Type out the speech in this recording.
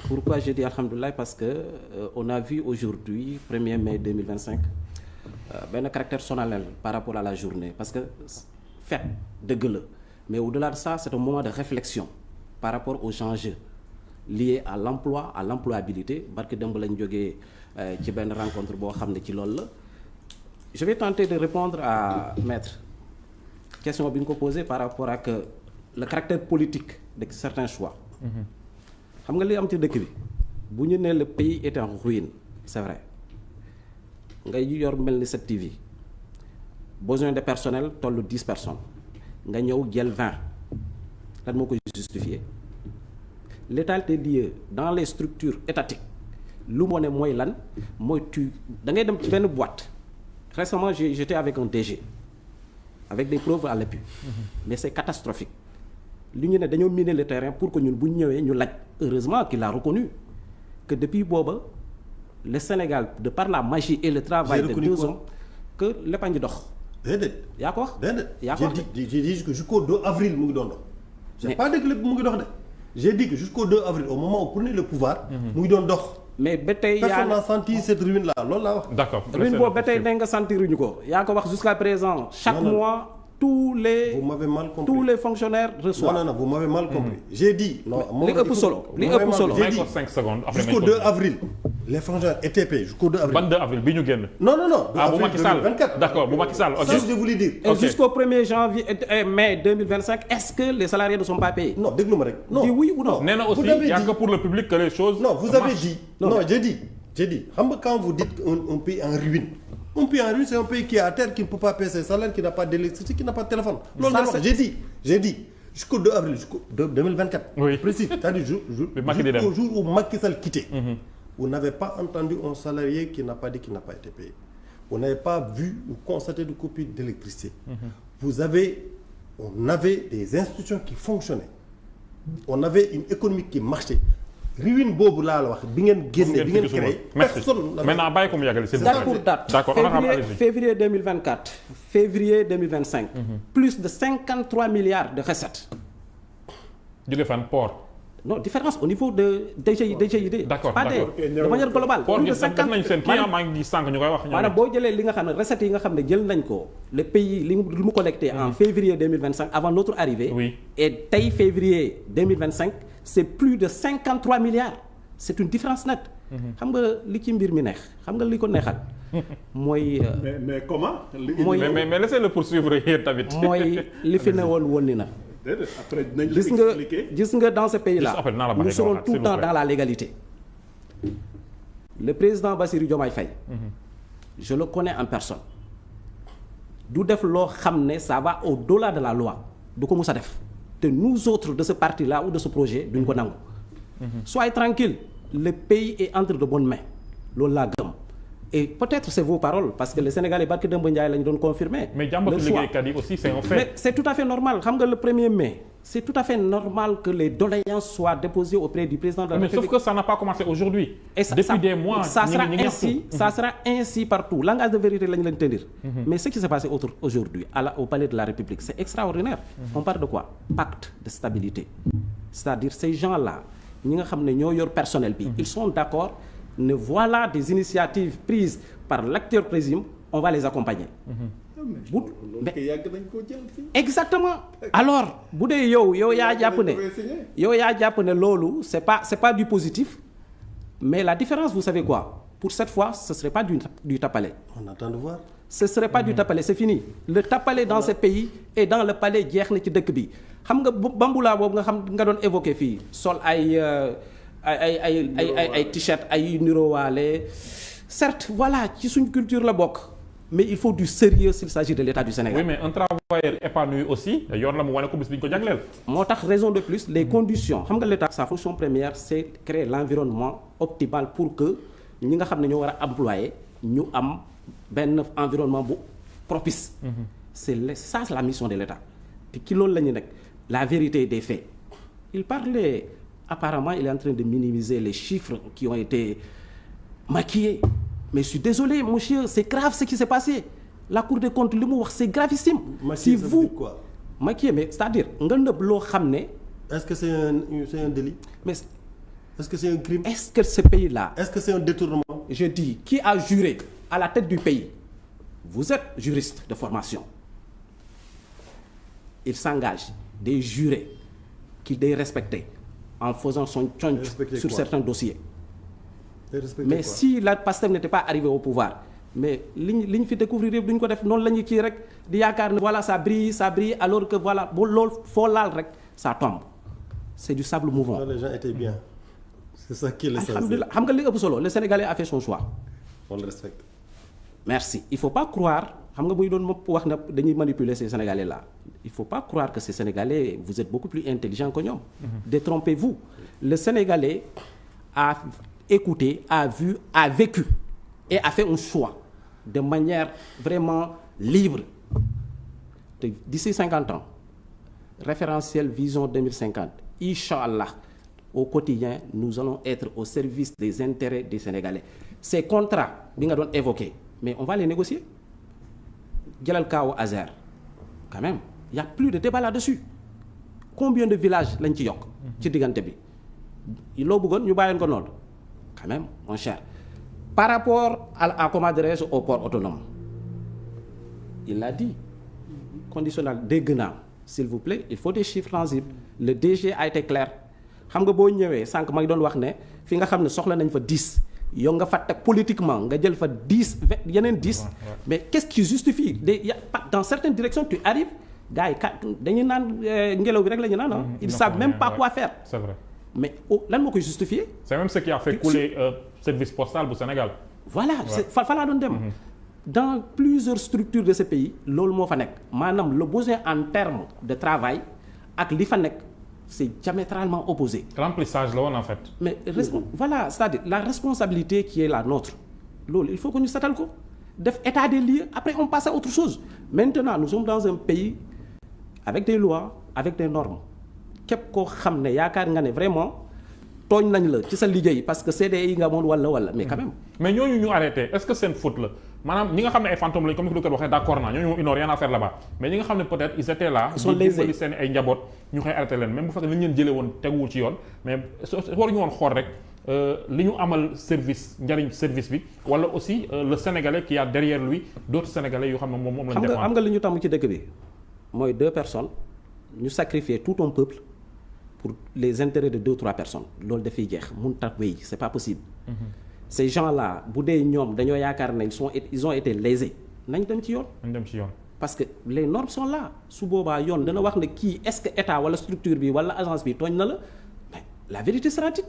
Pourquoi je dis alhamdoulilah? Parce que on a vu aujourd'hui 1er mai 2025 benn caractère solennel par rapport à la journée, parce que fête dëgg la, mais au-delà de ça, c'est un moment de réflexion par rapport aux enjeux liés à l'emploi, à l'employabilité. Barke démb lañ jógee ci benn rencontre boo xam ne ci loolu la. Je vais tenter de répondre à Maître question bi ñu ko posé par rapport ak le caractère politique de certains choix. xam nga li am ci dëkk bi bu ñu nee le pays est en ruine, c'est vrai. ngay yor mel ni 7TV besoin de personnel tollu 10 personnes nga ñëw jël 20 lan moo koy justifier. L'état des lieux dans les structures étatiques lu moo ne mooy lan mooy da ngay dem ci benn boîte. Récemment j'étais avec un DG avec des preuves à l'appui. Mais c'est catastrophique. li ñu ne dañoo miner le terrain pour que ñun bu ñu ñëwee ñu laaj. Heureusement qu'il a reconnu que depuis booba le Sénégal, de par la magie et le travail de 2 hommes, que lépp a ngi dox. déedéet. yaa ko wax. déedéet. yaa ko wax j'ai dit que jusqu'au 2 avril mu ngi doon dox. j'ai pas dit que lépp mu ngi dox de. j'ai dit que jusqu'au 2 avril au moment où prenez le pouvoir. mu ngi doon dox. mais ba tey personne n'a senti cette ruine là loolu laa wax. d'accord ruine boobu ba tey da nga sentiruñu ko. yaa ko wax jusqu'à présent. chaque mois tous les. vous m'avez mal compris. tous les fonctionnaires reçoivent. non vous m'avez mal compris. j'ai dit. li ëpp solo li ëpp solo. may ko 5 secondes après jusqu'au 2 avril. les fonctionnaires étaient payés jusqu'au 2 avril. ban 2 avril bi ñu génn. non. bu Macky Sall 2024. d'accord bu Macky Sall. ok ça je voulais dire. Et jusqu'au 1er janvier mai 2025, est-ce que les salariés ne sont pas payés? non déglu ma rek. non dis oui ou non. nee na aussi y a que pour le public que les choses. non vous avez dit. non j'ai dit xam nga quand vous dites un pays en ruine. Un pays en ruine, c'est un pays qui est à terre, qui ne peut pas payer ses salaires, qui n'a pas d'électricité, qui n'a pas de téléphone. J'ai dit jusqu'au 2 avril, jusqu'au 2024. Oui. Précis, c'est-à-dire jusqu'au jour où Macky Sall quittait. Vous n'avez pas entendu un salarié qui n'a pas dit qu'il n'a pas été payé. Vous n'avez pas vu ou constaté de coupure d'électricité. On avait des institutions qui fonctionnaient. On avait une économie qui marchait. ruine boobu laa la wax bi ngeen génne bi ngeen créé. personne maintenant bàyyi ko mu yàggale s'il vous plaît. date pour date. d'accord février 2024 février 2025. Plus de 53 milliards de recettes. jóge fan port. non différence au niveau de DGID. d'accord de manière globale. port def nañ seen kii maa ngi sànq ñu koy wax. maanaam boo jëlee li nga xam ne recettes yi nga xam ne jël nañ ko le pays li mu collecté en février 2025 avant notre arrivée. oui et tey février 2025 c'est plus de 53 milliards. C'est une différence nette. xam nga li ci mbir mi neex xam nga li ko neexal. mooy. mais comment. mooy mais laissez-le poursuivre yéen tamit. mooy li fi newoon woon ni na. après dinañ la expliquer gis nga dans ce pays là nous serons tout le temps dans la légalité. Le président Bassirou Diomaye Faye. Je le connais en personne. du def loo xam ne ça va au-delà de la loi du ko mus a def te nous autres de ce parti là ou de ce projet duñ ko nangu. Soyez tranquille le pays est entre de bonnes mains loolu laa gëm. Et peut-être c'est vos paroles parce que les Sénégalais barki Demba Ndiaye lañu doon confirmer. mais jàmbatu liggéeykat yi aussi c'est un fait. Mais c'est tout à fait normal xam nga le 1er mai c'est tout à fait normal que les doléances soient déposées auprès du président de la République. Mais sauf que ça n'a pas commencé aujourd'hui. Et ça, depuis des mois ça sera ainsi partout langage de vérité lañu leen tenir. Mais ce qui s'est passé aujourd'hui au palais de la République c'est extraordinaire. On parle de quoi? Pacte de stabilité. C'est-à-dire ces gens-là ñi nga xam ne ñoo yor personnel bi. Ils sont d'accord. Ne voilà des initiatives prises par l'acteur présumé, on va les accompagner. Exactement. Alors bu dee yow yaa jàpp ne loolu c'est pas du positif mais la différence vous savez quoi? Pour cette fois ce serait pas du tapalé. On attend de voir. Ce serait pas du tapalé, c'est fini. Le tapalé dans ce pays et dans le palais jeex na ci dëkk bi xam nga bambula boobu nga doon évoquer fii sol ay t-shirt ay nirowaale certes voilà ci suñ culture la bokk mais il faut du sérieux s'il s'agit de l'État du Sénégal. Oui mais un travailleur épanoui aussi yoon la mu wane ko bis bi ñu ko jagleel. moo tax raison de plus les conditions xam nga l'État sa fonction première c'est créer l'environnement optimal pour que ñi nga xam ne ñoo war a employer ñu am benn environnement bu propice. C'est la mission de l'État te ci loolu la ñu nekk la vérité des faits. Il parlait apparemment il est en train de minimiser les chiffres qui ont été maquillés mais je suis désolé monsieur c'est grave ce qui s'est passé la Cour des comptes li mu wax c'est gravissime. Si vous maquillé mais c'est-à-dire nga nëb loo xam ne. Est-ce que c'est un délit? Mais Est-ce que c'est un crime? Est-ce que ce pays-là, Est-ce que c'est un détournement? je dis, qui a juré à la tête du pays? Vous êtes juriste de formation. Il s'engage des jurés qu'il doit respecter en faisant son tchonch sur certains dossiers. Mais si la Pastef n'était pas arrivé au pouvoir, mais li ñu fi découvrir yëpp duñ ko def noonu la ñuy kii rek di yaakaar ne voilà ça brille alors que voilà bu loolu foo laal rek ça tombe. C'est du sable mouvant. Les gens étaient bien. C'est ça qui est l'essentiel. Alhamdulillah xam nga li ëpp solo le Sénégalais a fait son choix. On le respecte. Merci. Il faut pas croire xam nga muy doon ma wax na dañuy manipuler ces Sénégalais là. Il faut pas croire que ces Sénégalais vous êtes beaucoup plus intelligents que ñoom. Détrompez-vous. Le Sénégalais a écouté, a vu, a vécu et a fait un choix de manière vraiment libre. D'ici 50 ans, référentiel vision 2050, Inch'Allah, au quotidien, nous allons être au service des intérêts des Sénégalais. Ces contrats, bi nga doon évoqué, mais on va les négocier. Jëlal kaawu Azer, quand même, il y a plus de débat là-dessus. Combien de villages lañ ci yokk ci diggante bi loo bëggoon ñu bàyyoon ko noonu quand même mon cher. Par rapport à comment dirais-je au port autonome, il l'a dit, conditionnel dégg naa s'il vous plaît il faut des chiffres tangibles. Le DG a été clair. Xam nga boo ñëwee sànq ma ngi doon wax ne fi nga xam ne soxla nañ fa 10 yow nga fa teg politiquement nga jël fa 10 yeneen 10 mais qu'est-ce qui justifie dans certaines directions tu arrives gars yi dañuy naan ngelaw bi rek la ñu naan ils savent même pas quoi faire. C'est vrai. Mais lan moo koy justifier. C'est même ce qui a fait couler service postal bu Sénégal. Voilà fa laa doon dem. Dans plusieurs structures de ce pays loolu moo fa nekk maanaam le besoin en termes de travail ak li fa nekk c'est diamétralement opposé. Remplissage la woon en fait. Mais voilà c'est-à-dire la responsabilité qui est la nôtre loolu il faut que ñu setal ko def état des lieux après on passe à autre chose. Maintenant nous sommes dans un pays avec des lois avec des normes képp koo xam ne yaakaar nga ne vraiment tooñ nañ la ci sa liggéey parce que CDI yi nga amoon wala mais quand même. Mais ñooñu ñu arrêté est-ce que seen faute la maanaam ñi nga xam ne ay fantômes lañ comme ni ko docteur waxee d'accord naa ñooñu moom ils n'ont rien à faire là-bas mais ñi nga xam ne peut-être ils étaient là. Ils sont lésés dimbali seen ay njaboot ñu koy arrêté leen même bu fekkee li ñu leen jëlee woon teguwul ci yoon mais waruñu woon xool rek li ñu amal service njariñ service bi wala aussi le Sénégalais qui a derrière lui d'autres Sénégalais yoo xam ne moom lañ dépendre. xam nga li ñu tàmm ci dëkk bi mooy 2 personnes ñu sacrifier tout un peuple pour les intérêts de 2-3 personnes loolu dafay jeex mun tax wéy c'est pas possible. Ces gens-là bu dee ñoom dañoo yaakaar ne ils ont été lésés nañ dem ci yoon. Parce que les normes sont là su boobaa yoon dana wax ne kii est-ce que état wala structure bi wala agence bi tooñ na la mais la vérité sera dite.